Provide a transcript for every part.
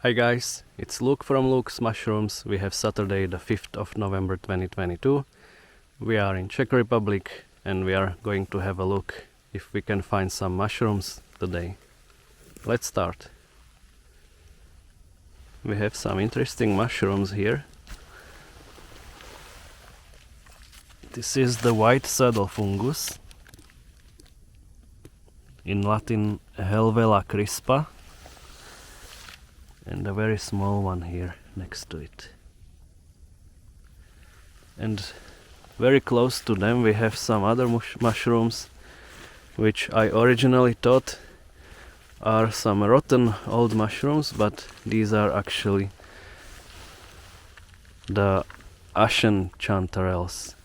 Hi guys, it's Luke from Luke's Mushrooms. We have Saturday the 5th of November 2022. We are in Czech Republic and we are going to have a look if we can find some mushrooms today. Let's start. We have some interesting mushrooms here. This is the white saddle fungus, in Latin Helvela crispa, and a very small one here next to it. And very close to them we have some other mushrooms, which I originally thought are some rotten old mushrooms, but these are actually the Ashen chanterelles.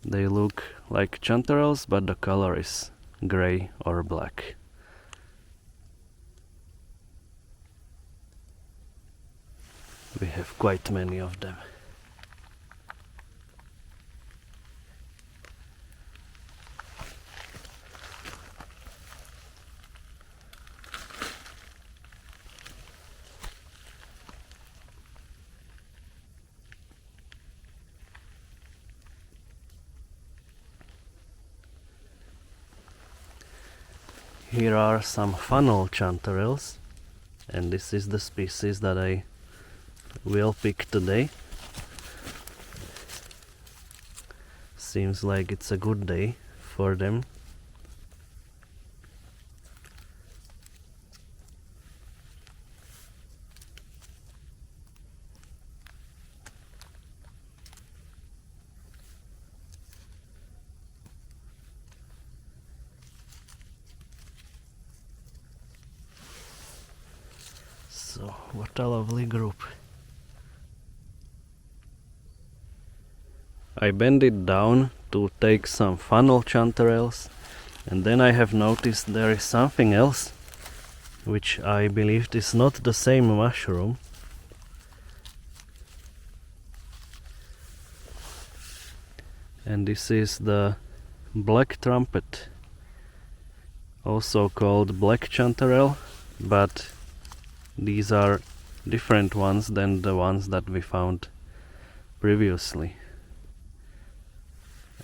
They look like chanterelles, but the color is grey or black. We have quite many of them. Here are some funnel chanterelles, and this is the species that I will pick today. Seems like it's a good day for them. So, what a lovely group. I bend it down to take some funnel chanterelles, and then I have noticed there is something else which I believe is not the same mushroom. And this is the black trumpet, also called black chanterelle, but these are different ones than the ones that we found previously.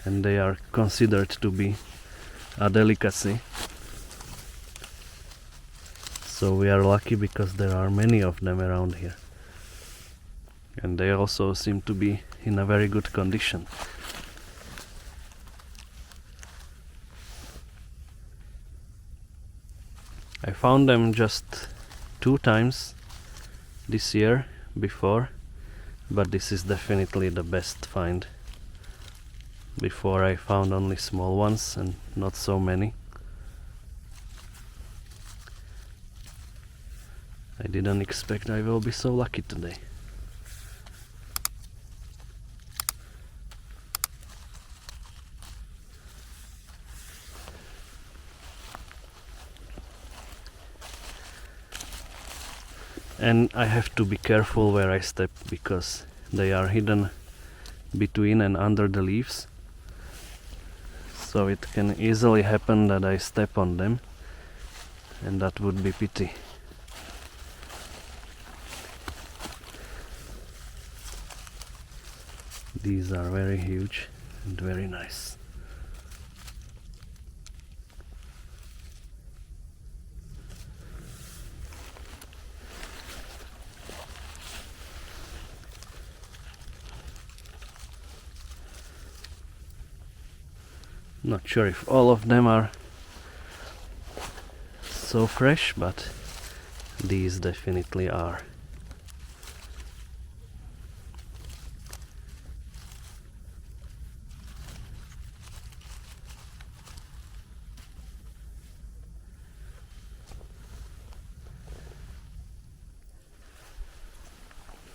And they are considered to be a delicacy. So we are lucky because there are many of them around here. And they also seem to be in a very good condition. I found them just 2 times this year before, but this is definitely the best find. Before I found only small ones and not so many. I didn't expect I will be so lucky today. And I have to be careful where I step because they are hidden between and under the leaves. So it can easily happen that I step on them, and that would be pity. These are very huge and very nice. Not sure if all of them are so fresh, but these definitely are.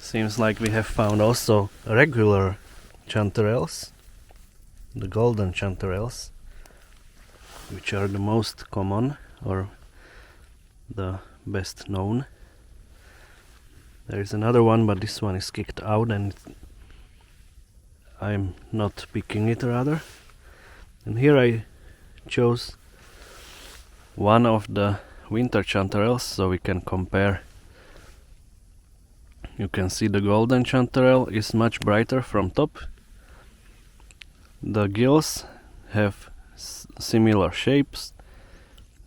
Seems like we have found also regular chanterelles, the golden chanterelles, which are the most common or the best known. There is another one, but this one is kicked out and I'm not picking it rather. And here I chose one of the winter chanterelles so we can compare You can see the golden chanterelle is much brighter from top. The gills have similar shapes,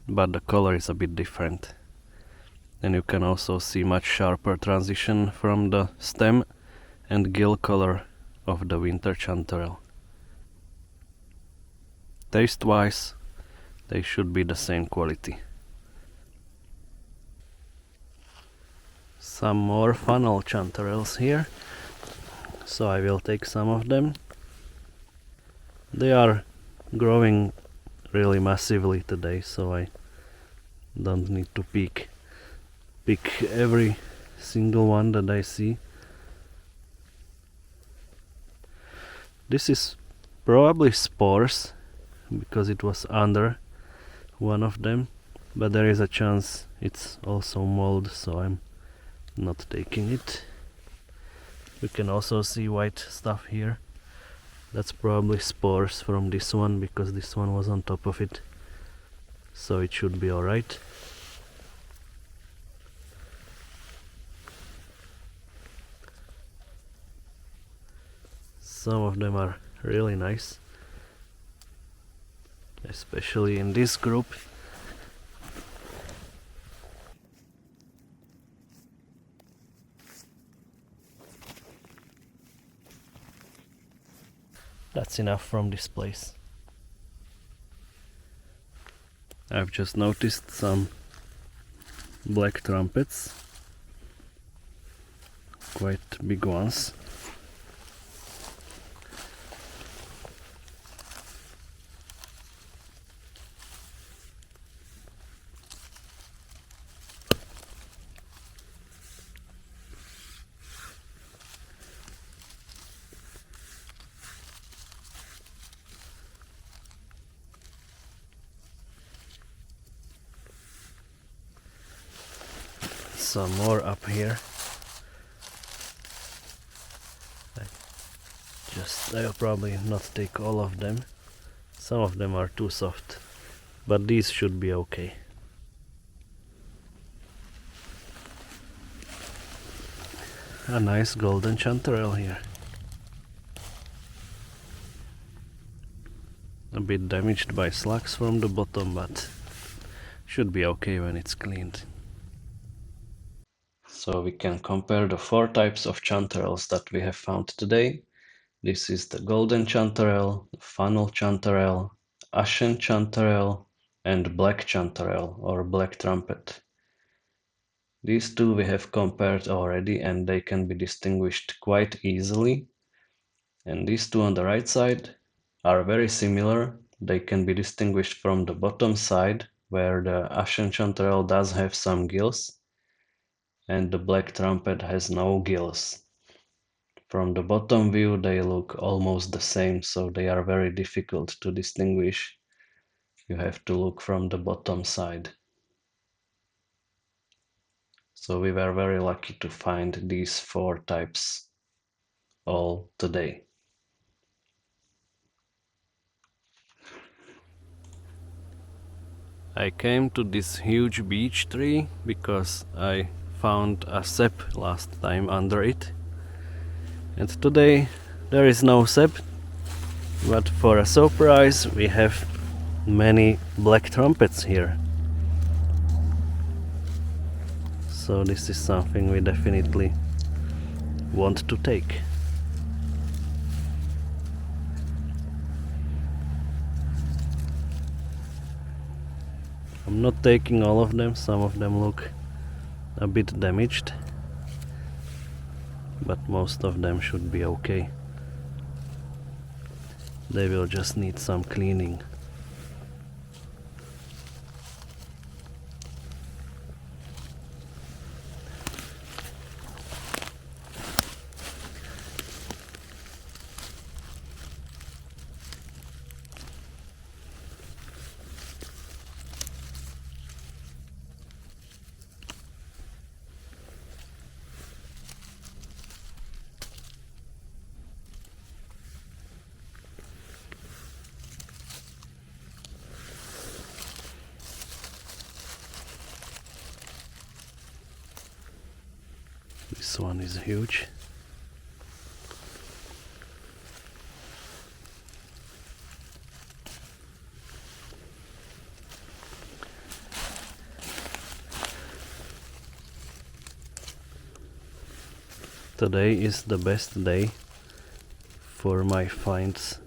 but the color is a bit different. And you can also see much sharper transition from the stem and gill color of the winter chanterelle. Taste-wise, they should be the same quality. Some more funnel chanterelles here, so I will take some of them. They are growing really massively today, so I don't need to pick every single one that I see. This is probably spores, because it was under one of them, but there is a chance it's also mold, so I'm not taking it. We can also see white stuff here. That's probably spores from this one, because this one was on top of it, so it should be alright. Some of them are really nice, especially in this group. That's enough from this place. I've just noticed some black trumpets, quite big ones. Some more up here. I'll probably not take all of them. Some of them are too soft, but these should be okay. A nice golden chanterelle here. A bit damaged by slugs from the bottom, but should be okay when it's cleaned. So we can compare the 4 types of chanterelles that we have found today. This is the golden chanterelle, funnel chanterelle, Ashen chanterelle, and black chanterelle or black trumpet. These 2 we have compared already, and they can be distinguished quite easily. And these 2 on the right side are very similar. They can be distinguished from the bottom side, where the Ashen chanterelle does have some gills, and the black trumpet has no gills. From the bottom view they look almost the same, so they are very difficult to distinguish. You have to look from the bottom side. So we were very lucky to find these 4 types all today. I came to this huge beech tree because I found a sap last time under it. And today there is no sap, but for a surprise we have many black trumpets here. So this is something we definitely want to take. I'm not taking all of them, some of them look a bit damaged, but most of them should be okay. They will just need some cleaning. This one is huge. Today is the best day for my finds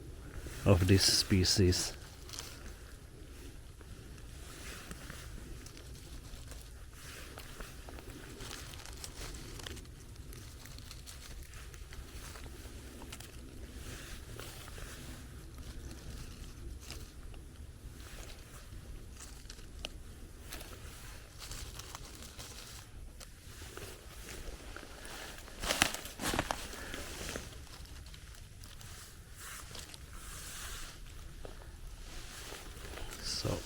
of this species. So,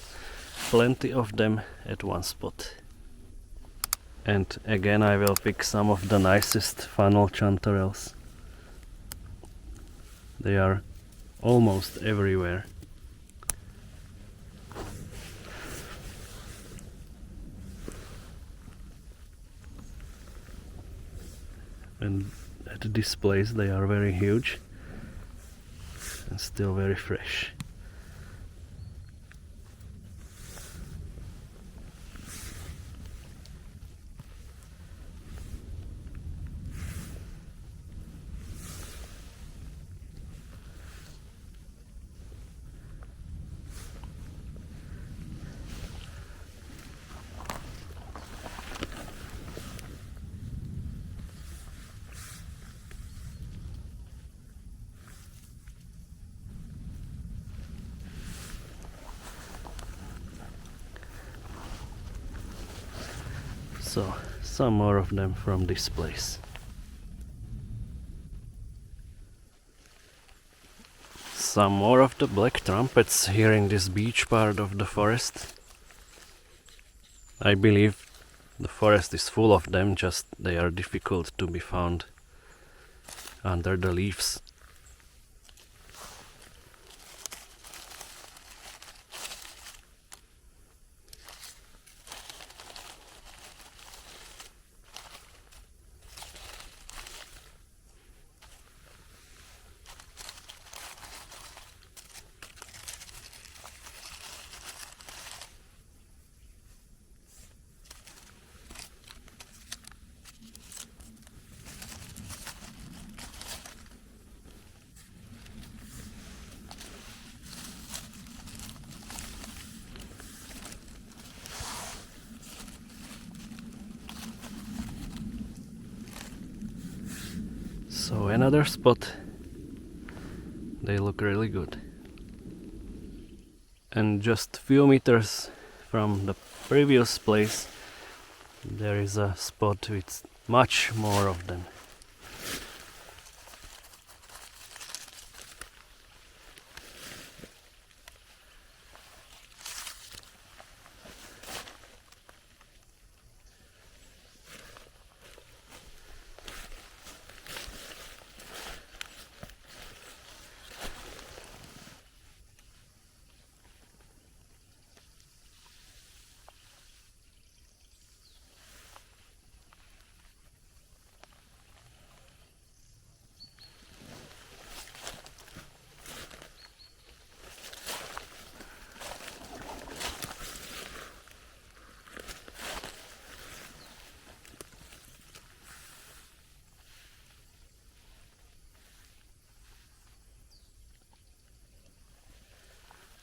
plenty of them at one spot. And again I will pick some of the nicest funnel chanterelles. They are almost everywhere. And at this place they are very huge and still very fresh. So, some more of them from this place. Some more of the black trumpets here in this beach part of the forest. I believe the forest is full of them, just they are difficult to be found under the leaves. So another spot. They look really good. And just few meters from the previous place there is a spot with much more of them.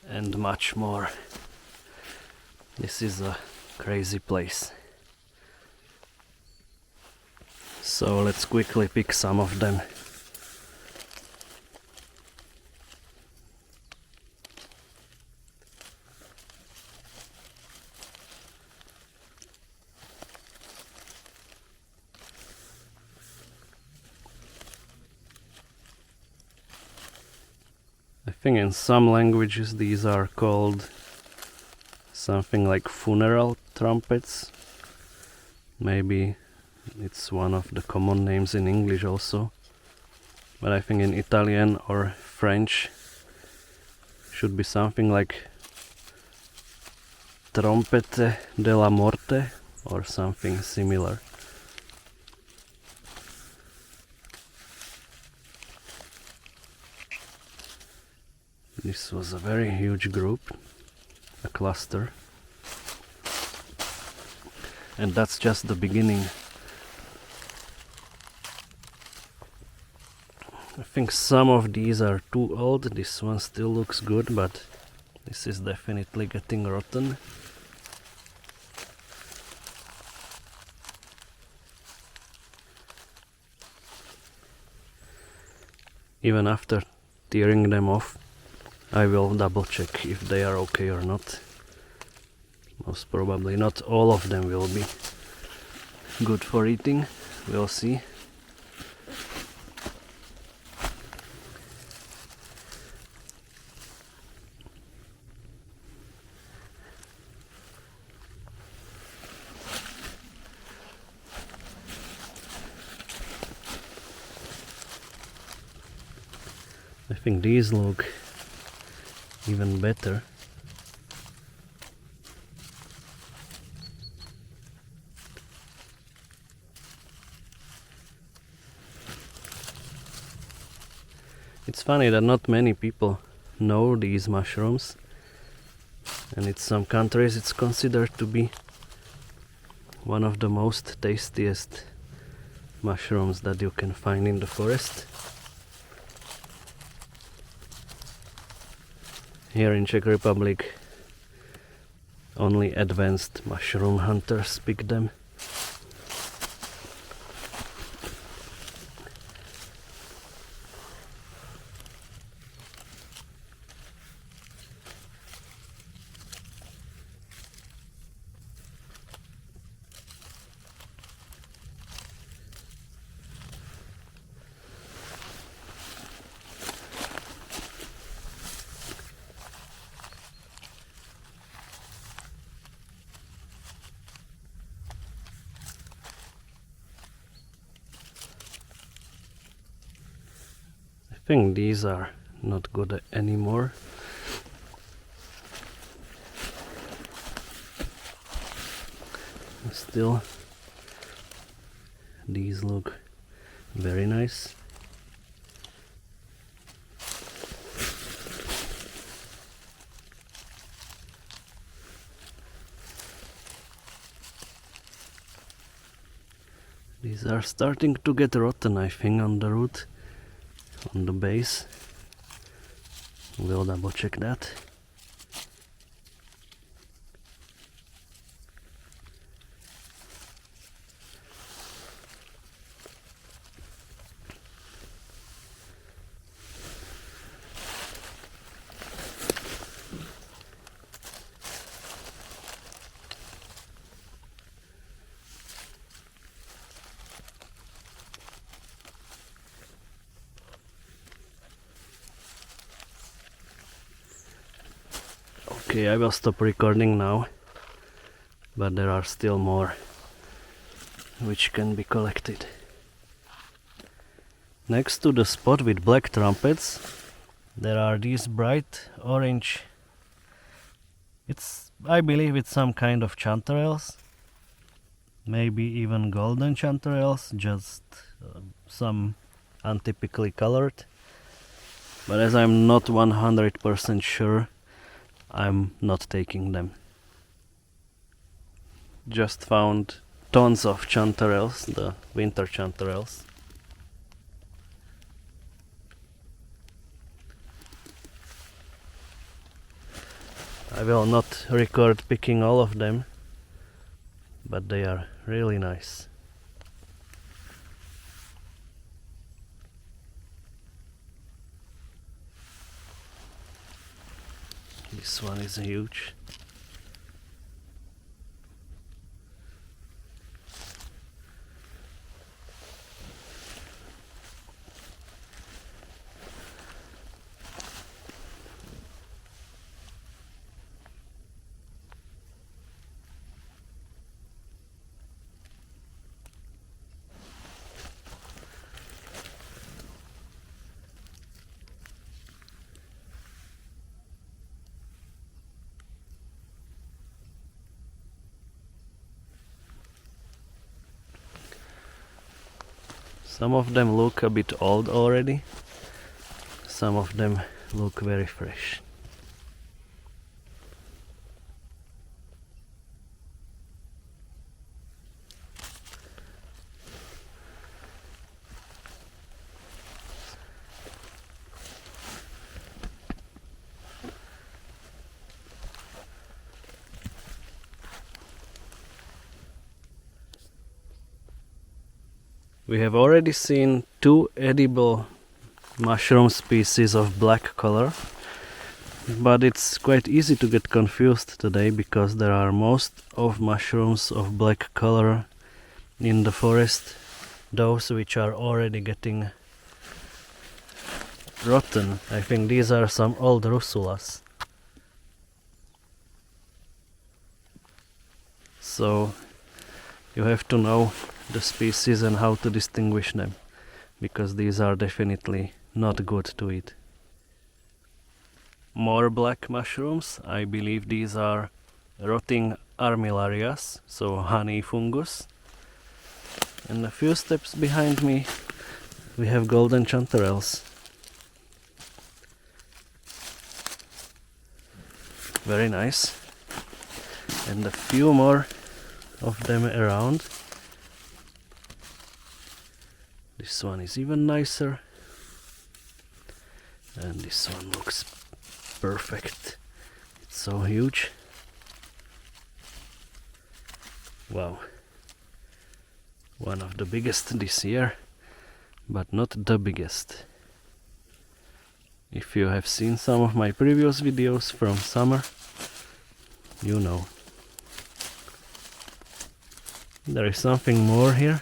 And much more. This is a crazy place. So let's quickly pick some of them. I think in some languages these are called something like funeral trumpets. Maybe it's one of the common names in English also. But I think in Italian or French should be something like trompete della morte or something similar. This was a very huge group, a cluster. And that's just the beginning. I think some of these are too old. This one still looks good, but this is definitely getting rotten. Even after tearing them off, I will double check if they are okay or not. Most probably not all of them will be good for eating. We'll see. I think these look even better. It's funny that not many people know these mushrooms, and in some countries it's considered to be one of the most tastiest mushrooms that you can find in the forest. Here in Czech Republic, only advanced mushroom hunters pick them. I think these are not good anymore. Still, these look very nice. These are starting to get rotten, I think, on the root. On the base. We'll double check that. Okay, I will stop recording now, but there are still more which can be collected. Next to the spot with black trumpets, there are these bright orange, I believe it's some kind of chanterelles, maybe even golden chanterelles, just some untypically colored, but as I'm not 100% sure, I'm not taking them. Just found tons of chanterelles, the winter chanterelles. I will not record picking all of them, but they are really nice. This one is huge. Some of them look a bit old already. Some of them look very fresh. We have already seen 2 edible mushroom species of black color, but it's quite easy to get confused today because there are most of mushrooms of black color in the forest, those which are already getting rotten. I think these are some old russulas. So you have to know the species and how to distinguish them, because these are definitely not good to eat. More black mushrooms, I believe these are rotting armillarias, so honey fungus. And a few steps behind me we have golden chanterelles. Very nice. And a few more of them around. This one is even nicer, and this one looks perfect. It's so huge. Wow, one of the biggest this year, but not the biggest. If you have seen some of my previous videos from summer, you know. There is something more here,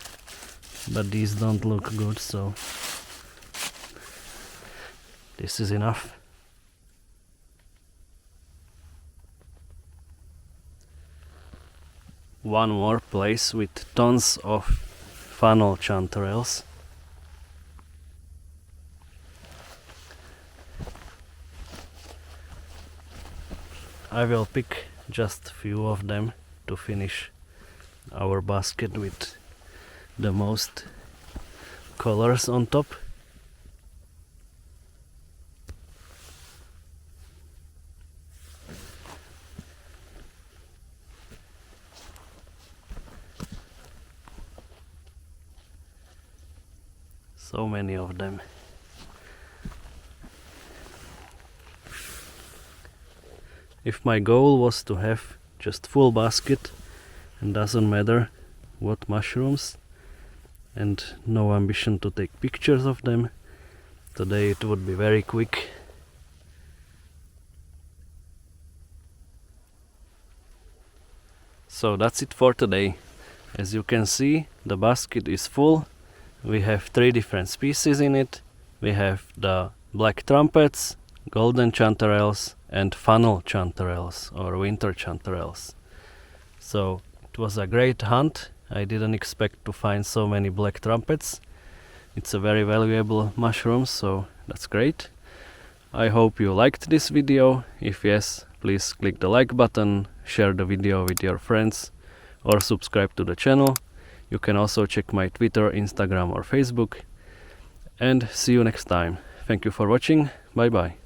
but these don't look good, so this is enough. One more place with tons of funnel chanterelles. I will pick just a few of them to finish our basket with the most colors on top. So many of them. If my goal was to have just full basket and doesn't matter what mushrooms, and no ambition to take pictures of them, today it would be very quick. So that's it for today. As you can see, the basket is full. We have 3 different species in it. We have the black trumpets, golden chanterelles, and funnel chanterelles or winter chanterelles. So it was a great hunt. I didn't expect to find so many black trumpets. It's a very valuable mushroom, so that's great. I hope you liked this video. If yes, please click the like button, share the video with your friends, or subscribe to the channel. You can also check my Twitter, Instagram, or Facebook. And see you next time. Thank you for watching. Bye bye.